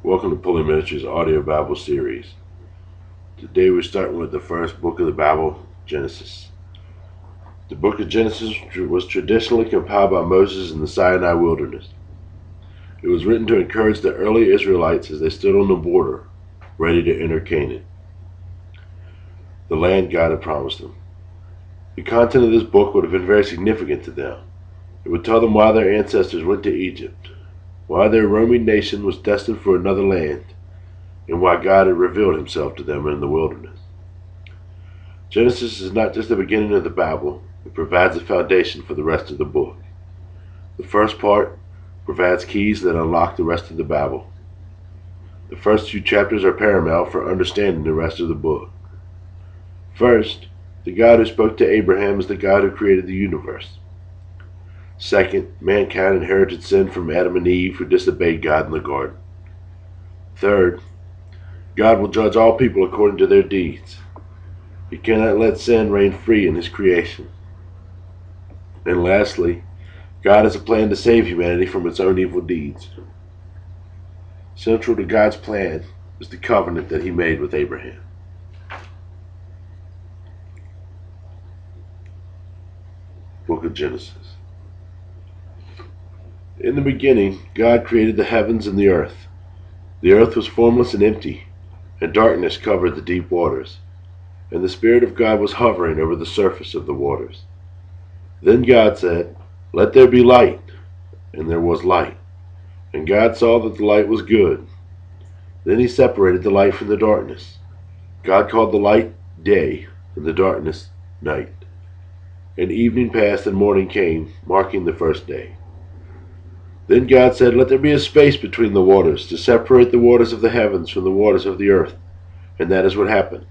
Welcome to PullyMinistries audio Bible series. Today we're starting with the first book of the Bible, Genesis. The book of Genesis was traditionally compiled by Moses in the Sinai wilderness. It was written to encourage the early Israelites as they stood on the border, ready to enter Canaan, the land God had promised them. The content of this book would have been very significant to them. It would tell them why their ancestors went to Egypt, why their roaming nation was destined for another land, and why God had revealed himself to them in the wilderness. Genesis is not just the beginning of the Bible, it provides a foundation for the rest of the book. The first part provides keys that unlock the rest of the Bible. The first two chapters are paramount for understanding the rest of the book. First, the God who spoke to Abraham is the God who created the universe. Second, mankind inherited sin from Adam and Eve who disobeyed God in the garden. Third, God will judge all people according to their deeds. He cannot let sin reign free in his creation. And lastly, God has a plan to save humanity from its own evil deeds. Central to God's plan is the covenant that he made with Abraham. Book of Genesis. In the beginning, God created the heavens and the earth. The earth was formless and empty, and darkness covered the deep waters, and the Spirit of God was hovering over the surface of the waters. Then God said, "Let there be light," and there was light. And God saw that the light was good. Then he separated the light from the darkness. God called the light day, and the darkness night. And evening passed and morning came, marking the first day. Then God said, "Let there be a space between the waters, to separate the waters of the heavens from the waters of the earth." And that is what happened.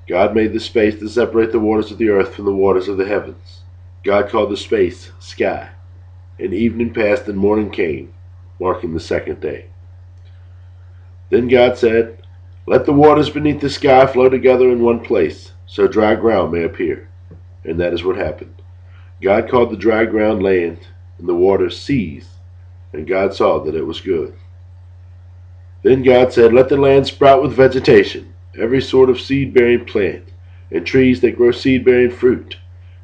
God made the space to separate the waters of the earth from the waters of the heavens. God called the space sky. And evening passed and morning came, marking the second day. Then God said, "Let the waters beneath the sky flow together in one place, so dry ground may appear." And that is what happened. God called the dry ground land, and the waters seas. And God saw that it was good. Then God said, "Let the land sprout with vegetation, every sort of seed-bearing plant, and trees that grow seed-bearing fruit.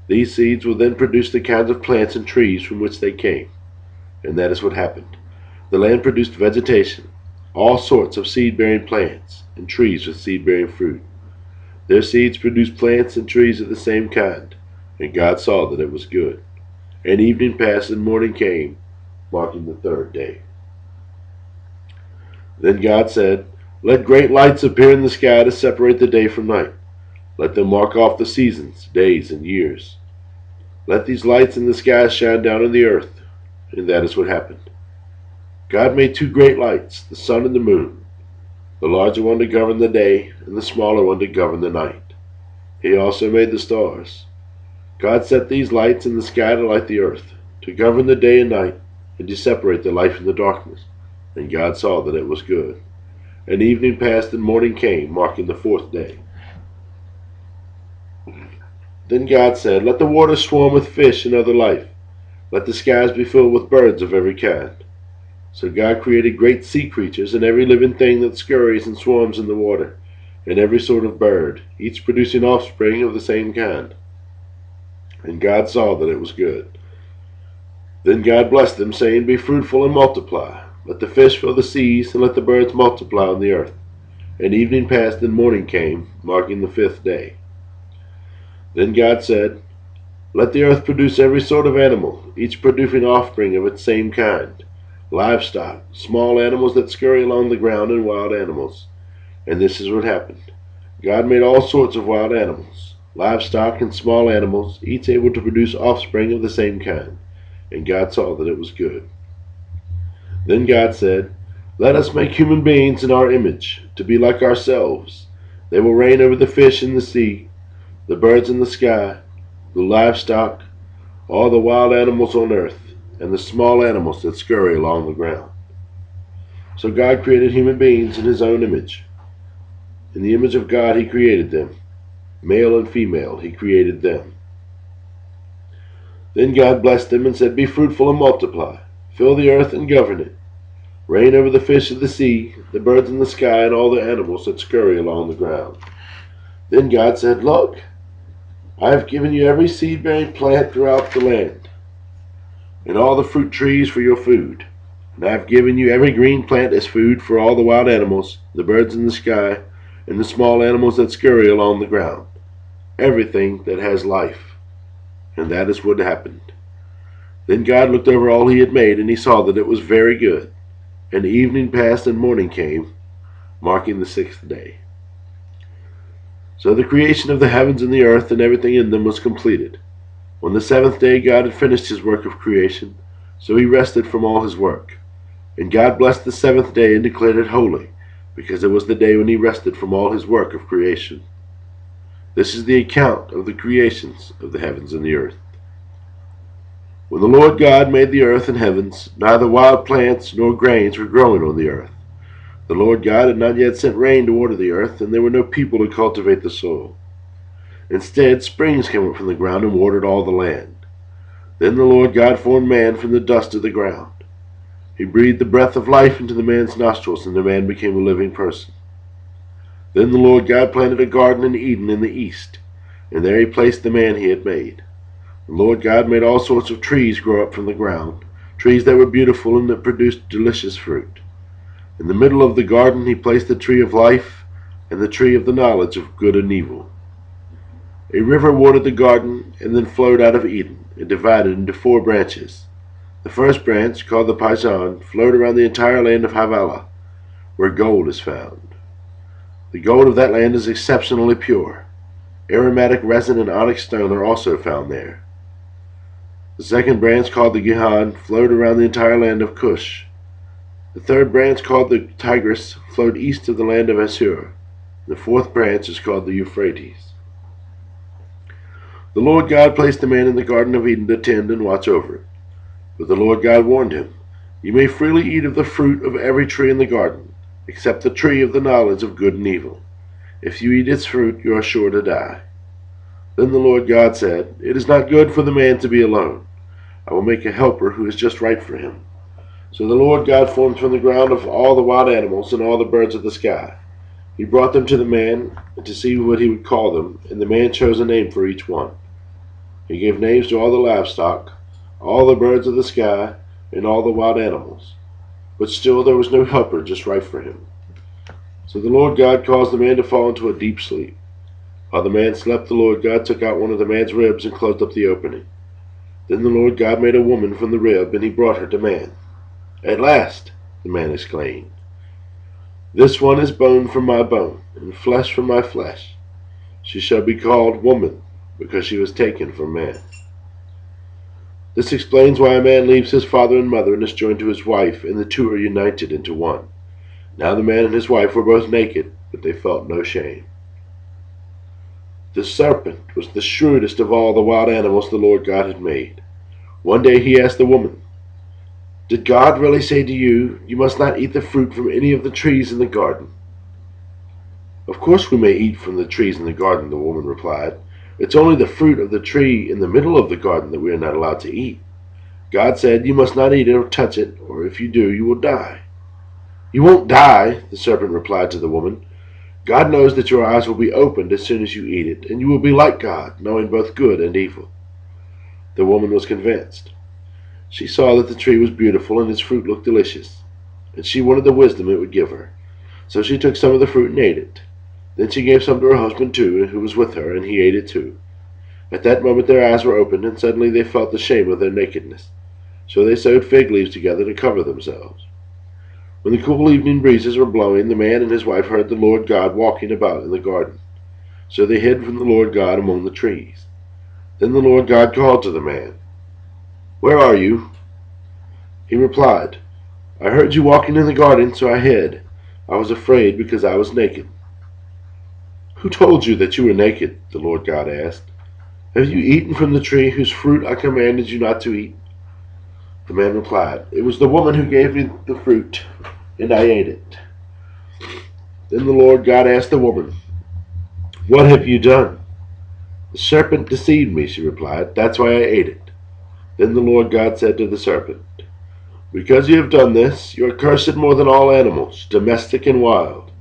These seeds will then produce the kinds of plants and trees from which they came." And that is what happened. The land produced vegetation, all sorts of seed-bearing plants, and trees with seed-bearing fruit. Their seeds produced plants and trees of the same kind, and God saw that it was good. And evening passed and morning came, marking the third day. Then God said, "Let great lights appear in the sky to separate the day from night. Let them mark off the seasons, days, and years. Let these lights in the sky shine down on the earth." And that is what happened. God made two great lights, the sun and the moon, the larger one to govern the day, and the smaller one to govern the night. He also made the stars. God set these lights in the sky to light the earth, to govern the day and night, and to separate the light from the darkness. And God saw that it was good. And evening passed and morning came, marking the fourth day. Then God said, "Let the waters swarm with fish and other life. Let the skies be filled with birds of every kind." So God created great sea creatures and every living thing that scurries and swarms in the water, and every sort of bird, each producing offspring of the same kind. And God saw that it was good. Then God blessed them, saying, "Be fruitful and multiply. Let the fish fill the seas, and let the birds multiply on the earth." And evening passed and morning came, marking the fifth day. Then God said, "Let the earth produce every sort of animal, each producing offspring of its same kind, livestock, small animals that scurry along the ground, and wild animals." And this is what happened. God made all sorts of wild animals, livestock, and small animals, each able to produce offspring of the same kind. And God saw that it was good. Then God said, "Let us make human beings in our image, to be like ourselves. They will reign over the fish in the sea, the birds in the sky, the livestock, all the wild animals on earth, and the small animals that scurry along the ground." So God created human beings in his own image. In the image of God he created them. Male and female he created them. Then God blessed them and said, "Be fruitful and multiply. Fill the earth and govern it. Reign over the fish of the sea, the birds in the sky, and all the animals that scurry along the ground." Then God said, "Look, I have given you every seed-bearing plant throughout the land, and all the fruit trees for your food. And I have given you every green plant as food for all the wild animals, the birds in the sky, and the small animals that scurry along the ground, everything that has life." And that is what happened. Then God looked over all he had made, and he saw that it was very good. And evening passed and morning came, marking the sixth day. So the creation of the heavens and the earth and everything in them was completed. On the seventh day God had finished his work of creation, so he rested from all his work. And God blessed the seventh day and declared it holy, because it was the day when he rested from all his work of creation. This is the account of the creations of the heavens and the earth. When the Lord God made the earth and heavens, neither wild plants nor grains were growing on the earth. The Lord God had not yet sent rain to water the earth, and there were no people to cultivate the soil. Instead, springs came up from the ground and watered all the land. Then the Lord God formed man from the dust of the ground. He breathed the breath of life into the man's nostrils, and the man became a living person. Then the Lord God planted a garden in Eden in the east, and there he placed the man he had made. The Lord God made all sorts of trees grow up from the ground, trees that were beautiful and that produced delicious fruit. In the middle of the garden he placed the tree of life and the tree of the knowledge of good and evil. A river watered the garden and then flowed out of Eden and divided into 4 branches. The first branch, called the Pison, flowed around the entire land of Havilah, where gold is found. The gold of that land is exceptionally pure. Aromatic resin and onyx stone are also found there. The second branch, called the Gihon, flowed around the entire land of Cush. The third branch, called the Tigris, flowed east of the land of Assur. The fourth branch is called the Euphrates. The Lord God placed the man in the Garden of Eden to tend and watch over it. But the Lord God warned him, "You may freely eat of the fruit of every tree in the garden, except the tree of the knowledge of good and evil. If you eat its fruit, you are sure to die." Then the Lord God said, "It is not good for the man to be alone. I will make a helper who is just right for him." So the Lord God formed from the ground of all the wild animals and all the birds of the sky. He brought them to the man to see what he would call them, and the man chose a name for each one. He gave names to all the livestock, all the birds of the sky, and all the wild animals. But still there was no helper just right for him. So the Lord God caused the man to fall into a deep sleep. While the man slept, the Lord God took out one of the man's ribs and closed up the opening. Then the Lord God made a woman from the rib, and he brought her to man. "At last," the man exclaimed. "This one is bone from my bone, and flesh from my flesh. She shall be called woman, because she was taken from man." This explains why a man leaves his father and mother and is joined to his wife, and the two are united into one. Now the man and his wife were both naked, but they felt no shame. The serpent was the shrewdest of all the wild animals the Lord God had made. One day he asked the woman, "Did God really say to you, 'You must not eat the fruit from any of the trees in the garden'?" "Of course we may eat from the trees in the garden," the woman replied. "It's only the fruit of the tree in the middle of the garden that we are not allowed to eat. God said, 'You must not eat it or touch it, or if you do, you will die.'" "You won't die," the serpent replied to the woman. "God knows that your eyes will be opened as soon as you eat it, and you will be like God, knowing both good and evil." The woman was convinced. She saw that the tree was beautiful and its fruit looked delicious, and she wanted the wisdom it would give her. So she took some of the fruit and ate it. Then she gave some to her husband too, who was with her, and he ate it too. At that moment their eyes were opened, and suddenly they felt the shame of their nakedness. So they sewed fig leaves together to cover themselves. When the cool evening breezes were blowing, the man and his wife heard the Lord God walking about in the garden. So they hid from the Lord God among the trees. Then the Lord God called to the man, "Where are you?" He replied, "I heard you walking in the garden, so I hid. I was afraid because I was naked." "Who told you that you were naked?" the Lord God asked. "Have you eaten from the tree whose fruit I commanded you not to eat?" The man replied, "It was the woman who gave me the fruit, and I ate it." Then the Lord God asked the woman, "What have you done?" "The serpent deceived me," she replied. "That's why I ate it." Then the Lord God said to the serpent, Because you have done this, you are cursed more than all animals, domestic and wild.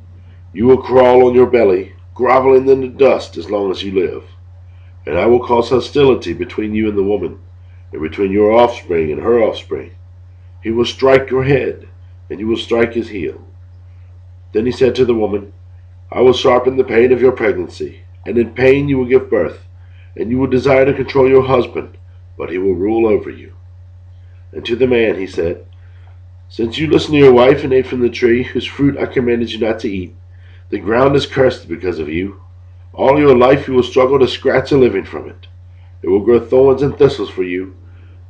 You will crawl on your belly, groveling in the dust as long as you live. And I will cause hostility between you and the woman, and between your offspring and her offspring. He will strike your head, and you will strike his heel." Then he said to the woman, "I will sharpen the pain of your pregnancy, and in pain you will give birth, and you will desire to control your husband, but he will rule over you." And to the man he said, "Since you listened to your wife and ate from the tree whose fruit I commanded you not to eat, the ground is cursed because of you. All your life you will struggle to scratch a living from it. It will grow thorns and thistles for you,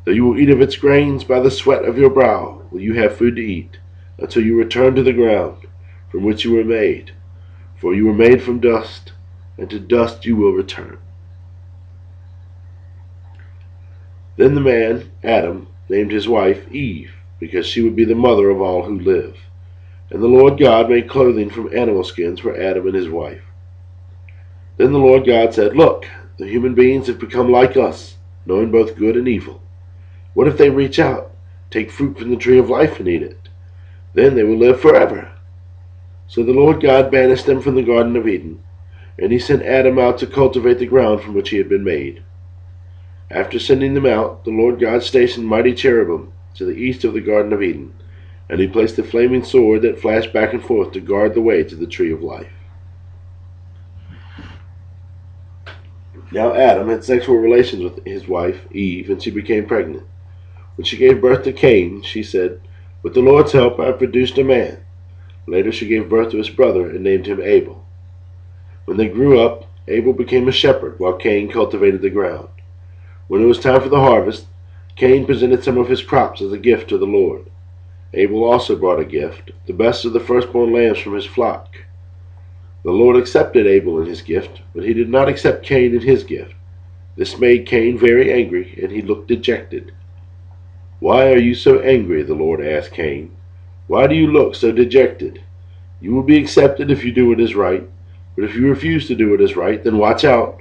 though you will eat of its grains. By the sweat of your brow will you have food to eat, until you return to the ground from which you were made. For you were made from dust, and to dust you will return." Then the man, Adam, named his wife Eve, because she would be the mother of all who live. And the Lord God made clothing from animal skins for Adam and his wife. Then the Lord God said, "Look, the human beings have become like us, knowing both good and evil. What if they reach out, take fruit from the tree of life and eat it? Then they will live forever." So the Lord God banished them from the Garden of Eden, and he sent Adam out to cultivate the ground from which he had been made. After sending them out, the Lord God stationed mighty cherubim to the east of the Garden of Eden, and he placed a flaming sword that flashed back and forth to guard the way to the tree of life. Now Adam had sexual relations with his wife Eve, and she became pregnant. When she gave birth to Cain, she said, "With the Lord's help I have produced a man." Later she gave birth to his brother and named him Abel. When they grew up, Abel became a shepherd, while Cain cultivated the ground. When it was time for the harvest, Cain presented some of his crops as a gift to the Lord. Abel also brought a gift, the best of the firstborn lambs from his flock. The Lord accepted Abel and his gift, but he did not accept Cain and his gift. This made Cain very angry, and he looked dejected. "Why are you so angry?" the Lord asked Cain. "Why do you look so dejected? You will be accepted if you do what is right, but if you refuse to do what is right, then watch out.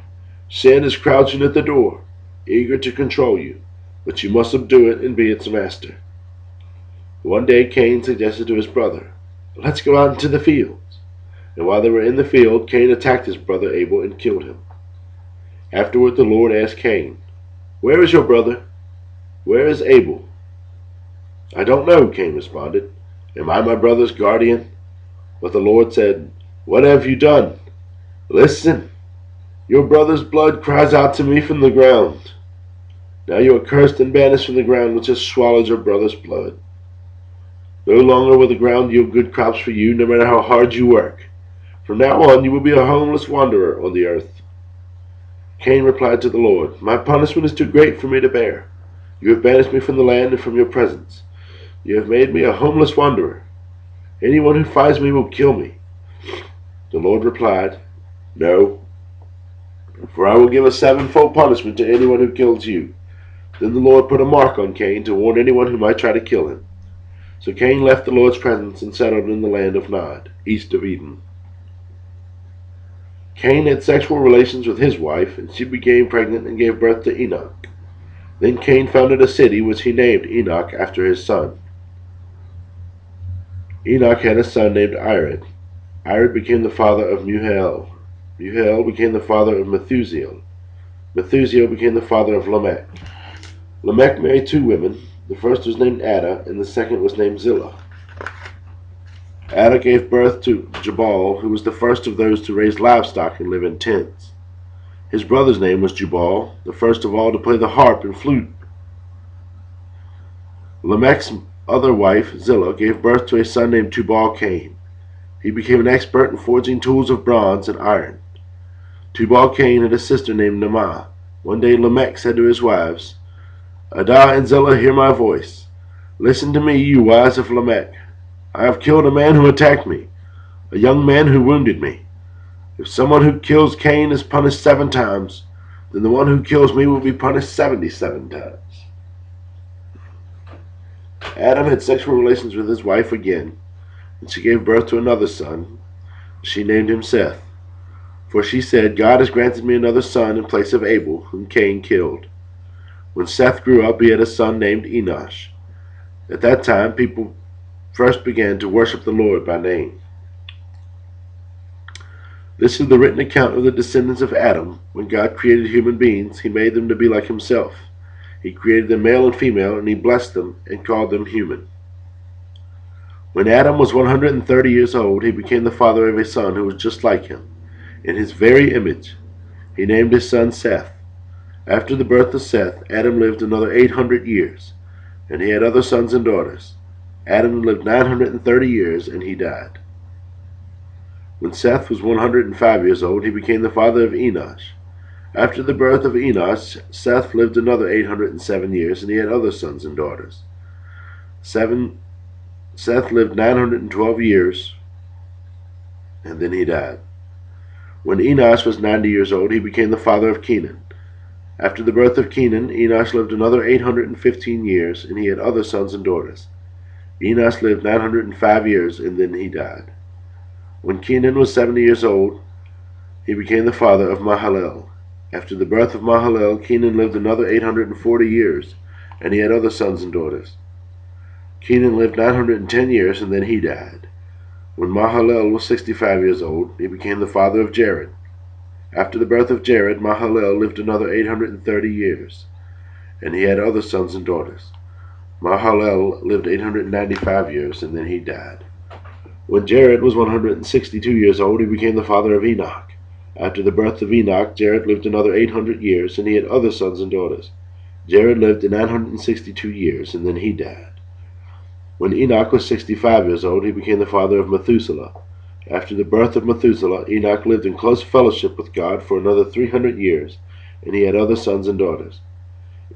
Sin is crouching at the door, eager to control you, but you must subdue it and be its master." One day Cain suggested to his brother, "Let's go out into the fields." And while they were in the field, Cain attacked his brother Abel and killed him. Afterward the Lord asked Cain, "Where is your brother? Where is Abel?" "I don't know," Cain responded. "Am I my brother's guardian?" But the Lord said, "What have you done? Listen, your brother's blood cries out to me from the ground. Now you are cursed and banished from the ground which has swallowed your brother's blood. No longer will the ground yield good crops for you, no matter how hard you work. From now on you will be a homeless wanderer on the earth." Cain replied to the Lord, "My punishment is too great for me to bear. You have banished me from the land and from your presence. You have made me a homeless wanderer. Anyone who finds me will kill me." The Lord replied, "No, for I will give a sevenfold punishment to anyone who kills you." Then the Lord put a mark on Cain to warn anyone who might try to kill him. So Cain left the Lord's presence and settled in the land of Nod, east of Eden. Cain had sexual relations with his wife, and she became pregnant and gave birth to Enoch. Then Cain founded a city which he named Enoch after his son. Enoch had a son named Irad. Irad became the father of Muhel. Muhel became the father of Methuselah. Methuselah became the father of Lamech. Lamech married two women. The first was named Ada, and the second was named Zillah. Ada gave birth to Jabal, who was the first of those to raise livestock and live in tents. His brother's name was Jubal, the first of all to play the harp and flute. Lamech's other wife, Zillah, gave birth to a son named Tubal-Cain. He became an expert in forging tools of bronze and iron. Tubal-Cain had a sister named Naamah. One day Lamech said to his wives, "Ada and Zillah, hear my voice. Listen to me, you wives of Lamech. I have killed a man who attacked me, a young man who wounded me. If someone who kills Cain is punished 7 times, then the one who kills me will be punished 77 times." Adam had sexual relations with his wife again, and she gave birth to another son. She named him Seth, for she said, "God has granted me another son in place of Abel, whom Cain killed." When Seth grew up, he had a son named Enosh. At that time, people first began to worship the Lord by name. This is the written account of the descendants of Adam. When God created human beings, he made them to be like himself. He created them male and female, and he blessed them and called them human. When Adam was 130 years old, he became the father of a son who was just like him, in his very image. He named his son Seth. After the birth of Seth, Adam lived another 800 years, and he had other sons and daughters. Adam lived 930 years, and he died. When Seth was 105 years old, he became the father of Enosh. After the birth of Enosh, Seth lived another 807 years, and he had other sons and daughters. Seth lived 912 years, and then he died. When Enosh was 90 years old, he became the father of Kenan. After the birth of Kenan, Enosh lived another 815 years, and he had other sons and daughters. Enosh lived 905 years, and then he died. When Kenan was 70 years old, he became the father of Mahalalel. After the birth of Mahalalel, Kenan lived another 840 years, and he had other sons and daughters. Kenan lived 910 years, and then he died. When Mahalalel was 65 years old, he became the father of Jared. After the birth of Jared, Mahalalel lived another 830 years, and he had other sons and daughters. Mahalalel lived 895 years, and then he died. When Jared was 162 years old, he became the father of Enoch. After the birth of Enoch, Jared lived another 800 years, and he had other sons and daughters. Jared lived 962 years, and then he died. When Enoch was 65 years old, he became the father of Methuselah. After the birth of Methuselah, Enoch lived in close fellowship with God for another 300 years, and he had other sons and daughters.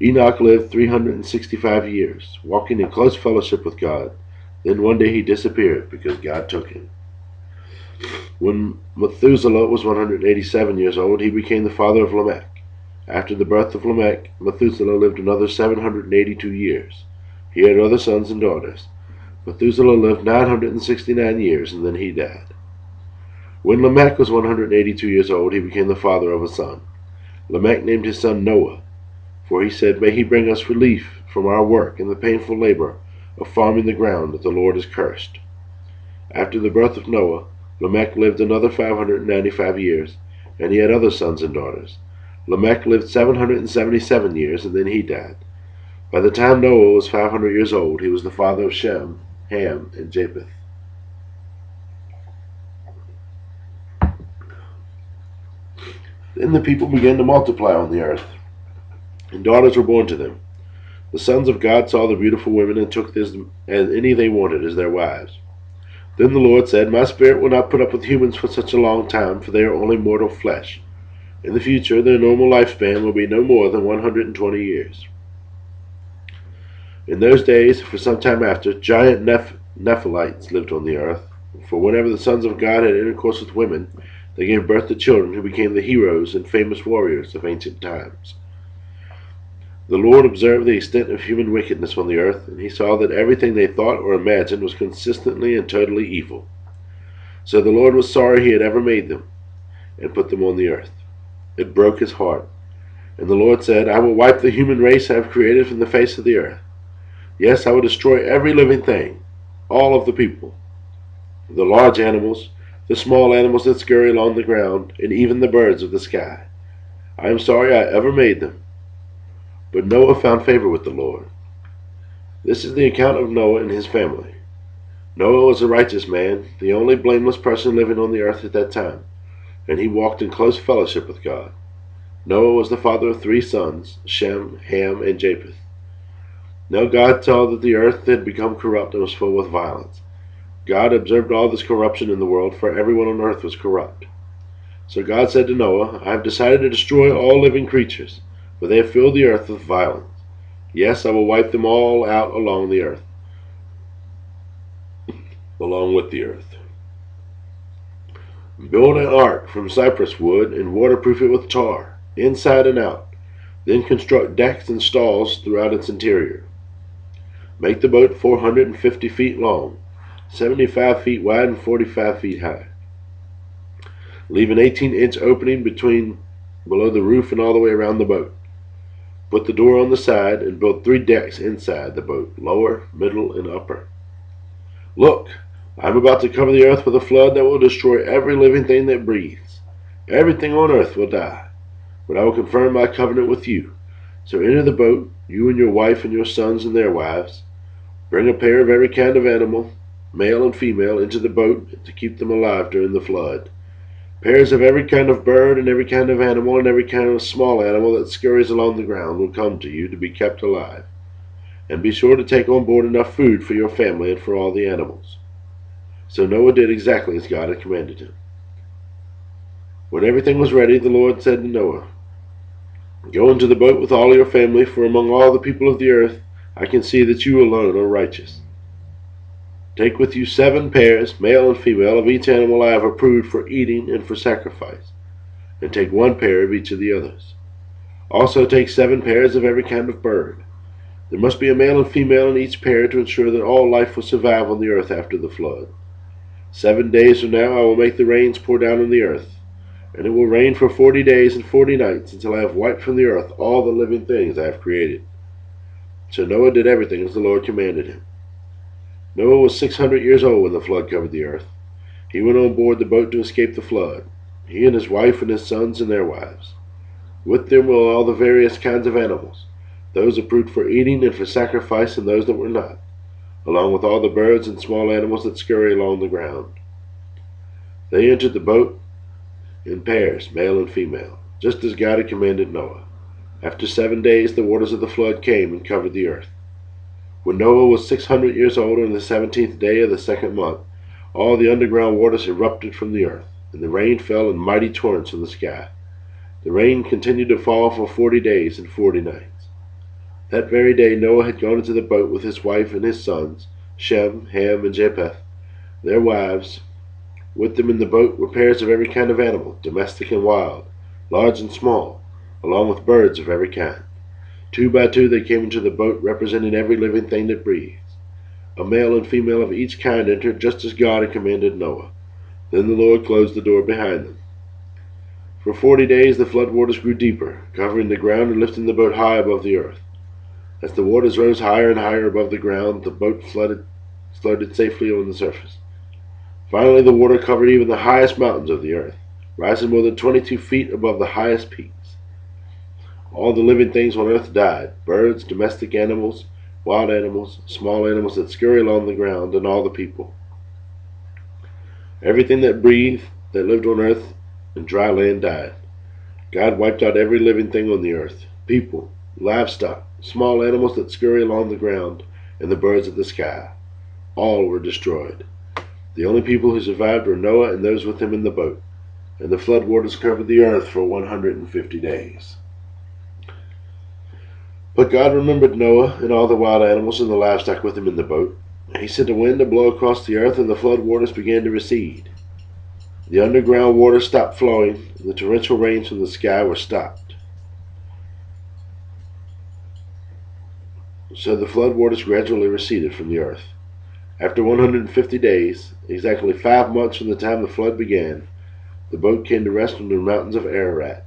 Enoch lived 365 years, walking in close fellowship with God. Then one day he disappeared because God took him. When Methuselah was 187 years old, he became the father of Lamech. After the birth of Lamech, Methuselah lived another 782 years. He had other sons and daughters. Methuselah lived 969 years, and then he died. When Lamech was 182 years old, he became the father of a son. Lamech named his son Noah, for he said, "May he bring us relief from our work and the painful labor of farming the ground that the Lord has cursed." After the birth of Noah, Lamech lived another 595 years, and he had other sons and daughters. Lamech lived 777 years, and then he died. By the time Noah was 500 years old, he was the father of Shem, Ham, and Japheth. Then the people began to multiply on the earth, and daughters were born to them. The sons of God saw the beautiful women and took as any they wanted as their wives. Then the Lord said, "My spirit will not put up with humans for such a long time, for they are only mortal flesh. In the future, their normal lifespan will be no more than 120 years. In those days, for some time after, giant Nephilites lived on the earth. For whenever the sons of God had intercourse with women, they gave birth to children who became the heroes and famous warriors of ancient times. The Lord observed the extent of human wickedness on the earth, and he saw that everything they thought or imagined was consistently and totally evil. So the Lord was sorry he had ever made them and put them on the earth. It broke his heart. And the Lord said, "I will wipe the human race I have created from the face of the earth. Yes, I will destroy every living thing, all of the people, the large animals, the small animals that scurry along the ground, and even the birds of the sky. I am sorry I ever made them." But Noah found favor with the Lord. This is the account of Noah and his family. Noah was a righteous man, the only blameless person living on the earth at that time, and he walked in close fellowship with God. Noah was the father of 3 sons, Shem, Ham, and Japheth. Now God saw that the earth had become corrupt and was full with violence. God observed all this corruption in the world, for everyone on earth was corrupt. So God said to Noah, "I have decided to destroy all living creatures, for they have filled the earth with violence. Yes, I will wipe them all out along with the earth. Build an ark from cypress wood and waterproof it with tar, inside and out. Then construct decks and stalls throughout its interior. Make the boat 450 feet long, 75 feet wide, and 45 feet high. Leave an 18-inch opening below the roof and all the way around the boat. put the door on the side, and built 3 decks inside the boat, lower, middle, and upper. Look, I am about to cover the earth with a flood that will destroy every living thing that breathes. Everything on earth will die, but I will confirm my covenant with you. So enter the boat, you and your wife and your sons and their wives. Bring a pair of every kind of animal, male and female, into the boat to keep them alive during the flood. Pairs of every kind of bird and every kind of animal and every kind of small animal that scurries along the ground will come to you to be kept alive. And be sure to take on board enough food for your family and for all the animals." So Noah did exactly as God had commanded him. When everything was ready, the Lord said to Noah, "Go into the boat with all your family, for among all the people of the earth I can see that you alone are righteous. Take with you 7 pairs, male and female, of each animal I have approved for eating and for sacrifice, and take 1 pair of each of the others. Also take 7 pairs of every kind of bird. There must be a male and female in each pair to ensure that all life will survive on the earth after the flood. 7 days from now I will make the rains pour down on the earth, and it will rain for 40 days and 40 nights until I have wiped from the earth all the living things I have created." So Noah did everything as the Lord commanded him. Noah was 600 years old when the flood covered the earth. He went on board the boat to escape the flood, he and his wife and his sons and their wives. With them were all the various kinds of animals, those approved for eating and for sacrifice and those that were not, along with all the birds and small animals that scurry along the ground. They entered the boat in pairs, male and female, just as God had commanded Noah. After 7 days the waters of the flood came and covered the earth. When Noah was 600 years old, on the 17th day of the 2nd month, all the underground waters erupted from the earth, and the rain fell in mighty torrents from the sky. The rain continued to fall for 40 days and 40 nights. That very day Noah had gone into the boat with his wife and his sons, Shem, Ham, and Japheth, their wives. With them in the boat were pairs of every kind of animal, domestic and wild, large and small, along with birds of every kind. 2 by 2 they came into the boat, representing every living thing that breathes. A male and female of each kind entered, just as God had commanded Noah. Then the Lord closed the door behind them. For 40 days the flood waters grew deeper, covering the ground and lifting the boat high above the earth. As the waters rose higher and higher above the ground, the boat floated safely on the surface. Finally the water covered even the highest mountains of the earth, rising more than 22 feet above the highest peaks. All the living things on earth died, birds, domestic animals, wild animals, small animals that scurry along the ground, and all the people. Everything that breathed, that lived on earth and dry land died. God wiped out every living thing on the earth, people, livestock, small animals that scurry along the ground, and the birds of the sky. All were destroyed. The only people who survived were Noah and those with him in the boat, and the flood waters covered the earth for 150 days. But God remembered Noah and all the wild animals and the livestock with him in the boat. He sent a wind to blow across the earth, and the flood waters began to recede. The underground water stopped flowing, and the torrential rains from the sky were stopped. So the flood waters gradually receded from the earth. After 150 days, exactly 5 months from the time the flood began, the boat came to rest on the mountains of Ararat.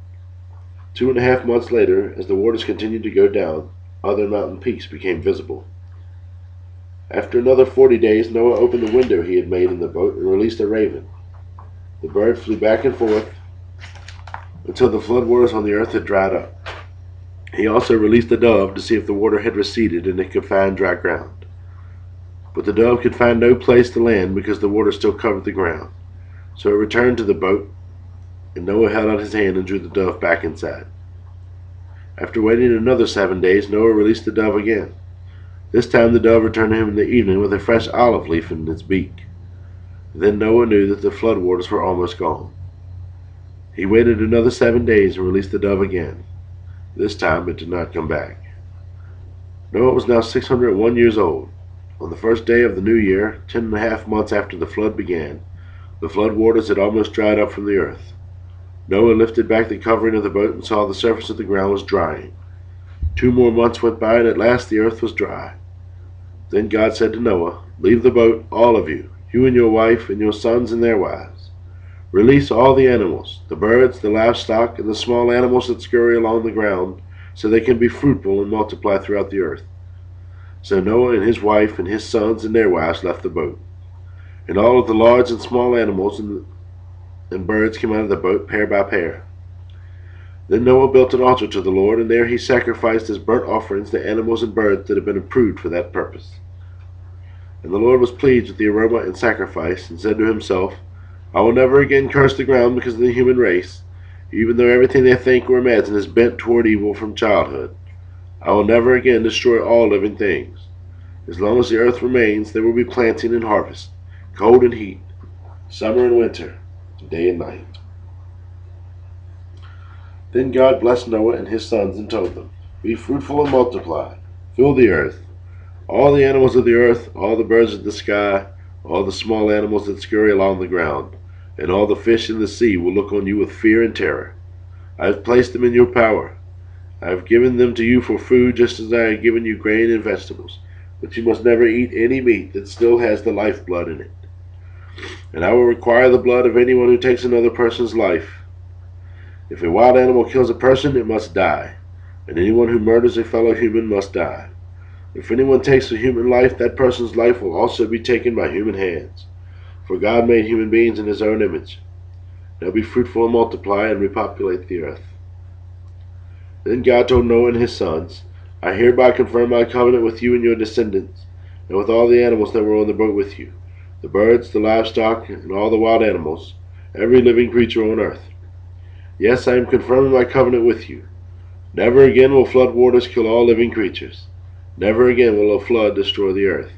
2.5 months later, as the waters continued to go down, other mountain peaks became visible. After another 40 days, Noah opened the window he had made in the boat and released a raven. The bird flew back and forth until the flood waters on the earth had dried up. He also released a dove to see if the water had receded and it could find dry ground. But the dove could find no place to land because the water still covered the ground. So it returned to the boat, and Noah held out his hand and drew the dove back inside. After waiting another 7 days, Noah released the dove again. This time the dove returned to him in the evening with a fresh olive leaf in its beak. Then Noah knew that the flood waters were almost gone. He waited another 7 days and released the dove again. This time it did not come back. Noah was now 601 years old. On the first day of the new year, 10.5 months after the flood began, the flood waters had almost dried up from the earth. Noah lifted back the covering of the boat and saw the surface of the ground was drying. 2 more months went by, and at last the earth was dry. Then God said to Noah, "Leave the boat, all of you, you and your wife and your sons and their wives. Release all the animals, the birds, the livestock, and the small animals that scurry along the ground, so they can be fruitful and multiply throughout the earth. So Noah and his wife and his sons and their wives left the boat. And all of the large and small animals and birds came out of the boat pair by pair. Then Noah built an altar to the Lord, and there he sacrificed as burnt offerings the animals and birds that had been approved for that purpose. And the Lord was pleased with the aroma and sacrifice, and said to himself, I will never again curse the ground because of the human race, even though everything they think or imagine is bent toward evil from childhood. I will never again destroy all living things. As long as the earth remains, there will be planting and harvest, cold and heat, summer and winter, day and night. Then God blessed Noah and his sons and told them, Be fruitful and multiply, fill the earth. All the animals of the earth, all the birds of the sky, all the small animals that scurry along the ground, and all the fish in the sea will look on you with fear and terror. I have placed them in your power. I have given them to you for food, just as I have given you grain and vegetables. But you must never eat any meat that still has the lifeblood in it. And I will require the blood of anyone who takes another person's life. If a wild animal kills a person, it must die, and anyone who murders a fellow human must die. If anyone takes a human life, that person's life will also be taken by human hands. For God made human beings in his own image. Now be fruitful and multiply and repopulate the earth. Then God told Noah and his sons, I hereby confirm my covenant with you and your descendants, and with all the animals that were on the boat with you, the birds, the livestock, and all the wild animals, every living creature on earth. Yes, I am confirming my covenant with you. Never again will flood waters kill all living creatures. Never again will a flood destroy the earth.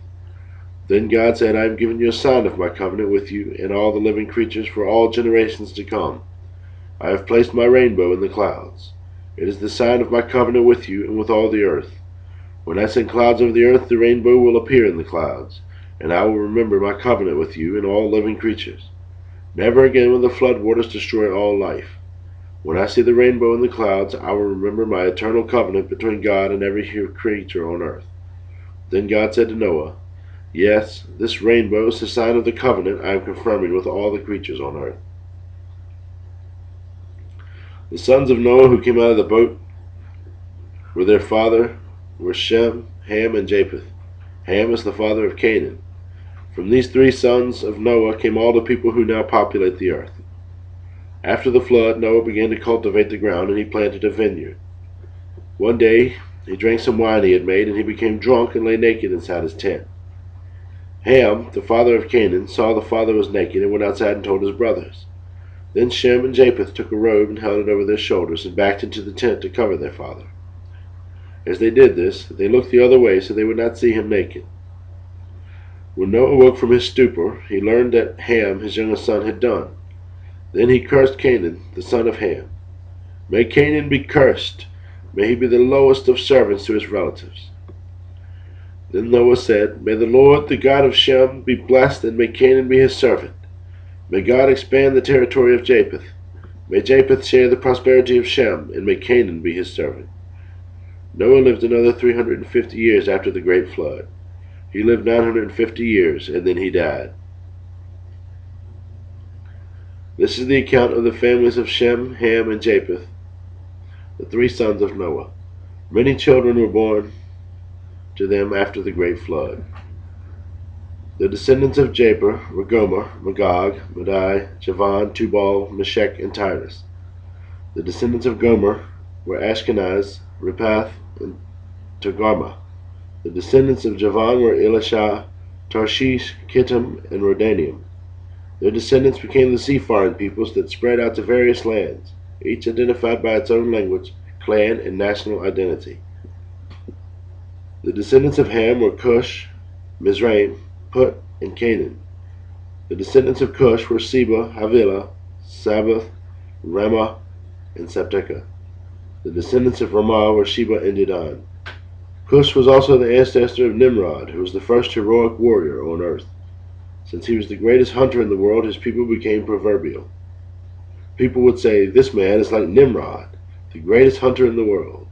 Then God said, I am giving you a sign of my covenant with you and all the living creatures for all generations to come. I have placed my rainbow in the clouds. It is the sign of my covenant with you and with all the earth. When I send clouds over the earth, the rainbow will appear in the clouds, and I will remember my covenant with you and all living creatures. Never again will the flood waters destroy all life. When I see the rainbow in the clouds, I will remember my eternal covenant between God and every creature on earth. Then God said to Noah, Yes, this rainbow is the sign of the covenant I am confirming with all the creatures on earth. The sons of Noah who came out of the boat were their father were Shem, Ham, and Japheth. Ham is the father of Canaan. From these three sons of Noah came all the people who now populate the earth. After the flood, Noah began to cultivate the ground, and he planted a vineyard. One day, he drank some wine he had made, and he became drunk and lay naked inside his tent. Ham, the father of Canaan, saw the father was naked and went outside and told his brothers. Then Shem and Japheth took a robe and held it over their shoulders and backed into the tent to cover their father. As they did this, they looked the other way so they would not see him naked. When Noah awoke from his stupor, he learned that Ham, his youngest son, had done. Then he cursed Canaan, the son of Ham. May Canaan be cursed. May he be the lowest of servants to his relatives. Then Noah said, May the Lord, the God of Shem, be blessed, and may Canaan be his servant. May God expand the territory of Japheth. May Japheth share the prosperity of Shem, and may Canaan be his servant. Noah lived another 350 years after the great flood. He lived 950 years, and then he died. This is the account of the families of Shem, Ham, and Japheth, the three sons of Noah. Many children were born to them after the great flood. The descendants of Japheth were Gomer, Magog, Madai, Javan, Tubal, Meshech, and Tyrus. The descendants of Gomer were Ashkenaz, Rephath, and Togarmah. The descendants of Javan were Elisha, Tarshish, Kittim, and Rodanium. Their descendants became the seafaring peoples that spread out to various lands, each identified by its own language, clan, and national identity. The descendants of Ham were Cush, Mizraim, Put, and Canaan. The descendants of Cush were Seba, Havilah, Sabbath, Ramah, and Sabteka. The descendants of Ramah were Sheba and Dedan. Cush was also the ancestor of Nimrod, who was the first heroic warrior on earth. Since he was the greatest hunter in the world, his people became proverbial. People would say, This man is like Nimrod, the greatest hunter in the world.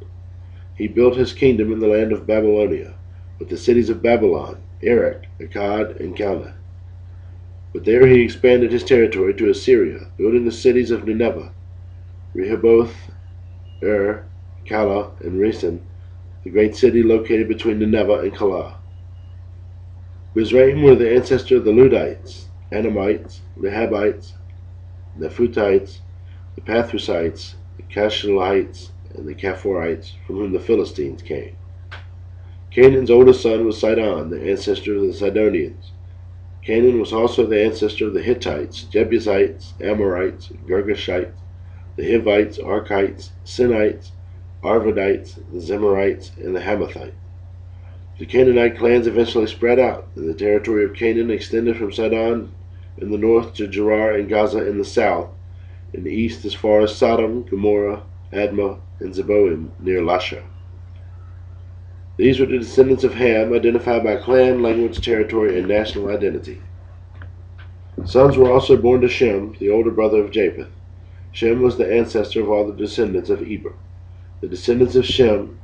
He built his kingdom in the land of Babylonia, with the cities of Babylon, Erech, Akkad, and Calneh. But there he expanded his territory to Assyria, building the cities of Nineveh, Rehoboth, Kala, and Resen, the great city located between Nineveh and Calah. Mizraim were the ancestor of the Ludites, Anamites, Lehabites, Nephutites, the Pathrusites, the Cashelites, and the Caphorites, from whom the Philistines came. Canaan's oldest son was Sidon, the ancestor of the Sidonians. Canaan was also the ancestor of the Hittites, Jebusites, Amorites, Girgashites, the Hivites, Arkites, Sinites, Arvadites, the Zemarites, and the Hamathites. The Canaanite clans eventually spread out, and the territory of Canaan extended from Sidon in the north to Gerar and Gaza in the south, in the east as far as Sodom, Gomorrah, Admah, and Zeboim near Lasha. These were the descendants of Ham, identified by clan, language, territory, and national identity. Sons were also born to Shem, the older brother of Japheth. Shem was the ancestor of all the descendants of Eber. The descendants of Shem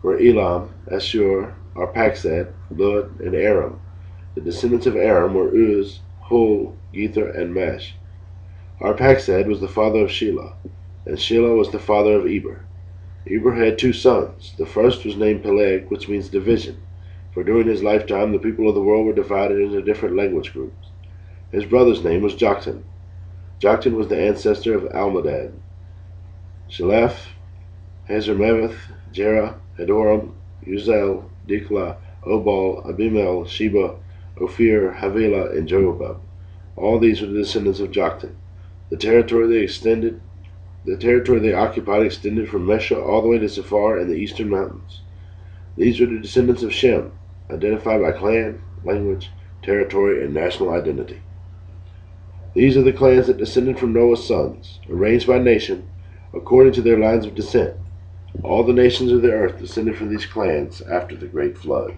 were Elam, Ashur, Arphaxad, Lud, and Aram. The descendants of Aram were Uz, Hul, Gether, and Mash. Arphaxad was the father of Shelah, and Shelah was the father of Eber. Eber had 2 sons. The first was named Peleg, which means division, for during his lifetime the people of the world were divided into different language groups. His brother's name was Joktan. Joktan was the ancestor of Almodad. Sheleph, Hazarmaveth, Jerah, Hadoram, Uzel, Dikla, Obal, Abimel, Sheba, Ophir, Havilah, and Jobab. All these were the descendants of Joktan. The territory they occupied extended from Mesha all the way to Sephar and the eastern mountains. These were the descendants of Shem, identified by clan, language, territory, and national identity. These are the clans that descended from Noah's sons, arranged by nation, according to their lines of descent. All the nations of the earth descended from these clans after the great flood.